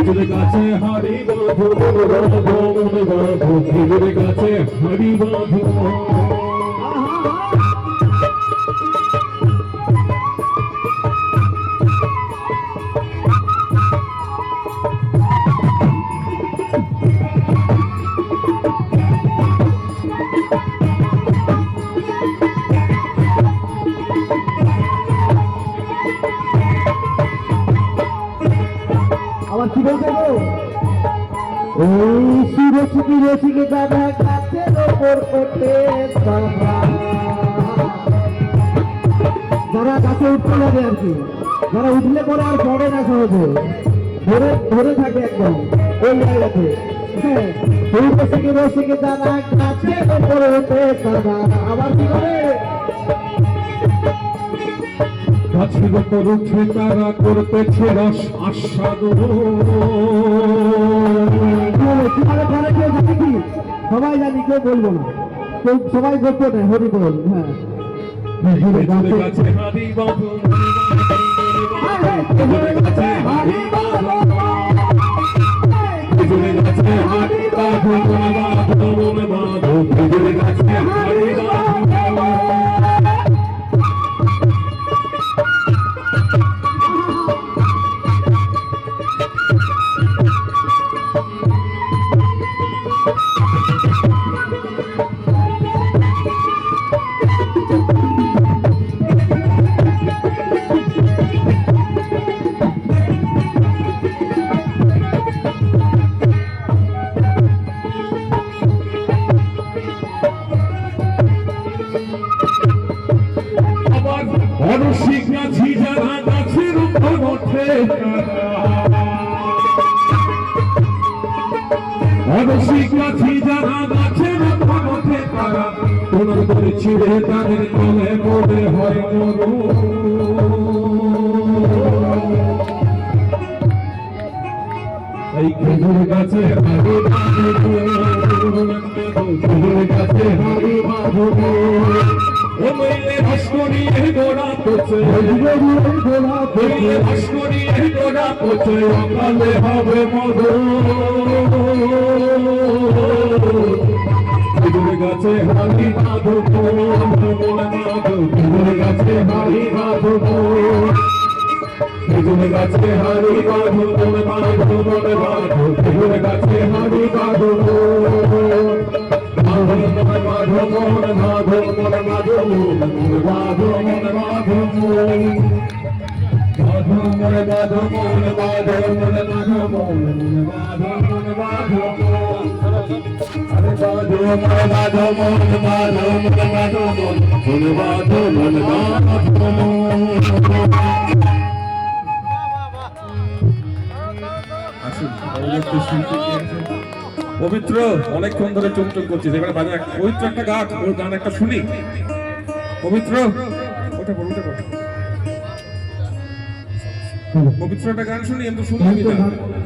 খেজুর গাছে হাড়ি বাঁধো মনে বাঁধো খেজুর গাছে হাড়ি বাঁধো আবার কি বলতে গো ওই শিরোচিকি রসিকে দাদা গাছের ওপর ওঠে যারা গাছে উঠতে লাগে আর কি যারা উঠলে পরে আর পড়ে না সহজে ধরে ধরে থাকে একদম ওই জায়গাতে হ্যাঁ ওই রসিকে দাদা গাছের ওপর ওঠে আবার কি করে গাছের উপর উঠে তারা করতেছে রস আস্বাদন সবাই জানি কেউ বলবো না কেউ সবাই করতে নেই হরি বল হ্যাঁ খেজুর গাছে হাড়ি বাঁধো খেজুর গাছে হাড়ি বাঁধো খেজুর গাছে হাড়ি বাঁধো মনে বাঁধো খেজুর গাছে হাড়ি বাঁধো অরসিক গাছি যারা গাছের উপর ওঠে অরসিক গাছি যারা গাছের উপর ওঠে তারা কোন করে ছিঁড়ে তাদের তলে পড়ে হয় মরু এই খেজুর গাছে হাড়ি বাঁধো খেজুর গাছে হাড়ি বাঁধো ও মইলে ভাস্করিয়ে গোড়া পচে মইলে ভাস্করিয়ে গোড়া পচে অকালে হবে মধু খেজুর গাছে হাড়ি বাঁধো মনে বাঁধো খেজুর গাছে হাড়ি বাঁধো খেজুর গাছে হাড়ি বাঁধো মনে বাঁধো খেজুর গাছে হাড়ি বাঁধো মাধো মনে বাঁধো মনে বাঁধো মনে বাঁধো মনে বাঁধো মনে বাঁধো মনে বাঁধো মনে বাঁধো মনে বাঁধো মনে বাঁধো আরে বাঁধো মনে বাঁধো মনে বাঁধো মনে বাঁধো মনে বাঁধো মনে বাঁধো পবিত্র অনেকক্ষণ ধরে চুমচুম করছিস এবারে বাজে পবিত্র একটা গান ওর গান একটা শুনি পবিত্র ওটা বল ওটা পবিত্র একটা গান শুনি আমি তো শুনলামই না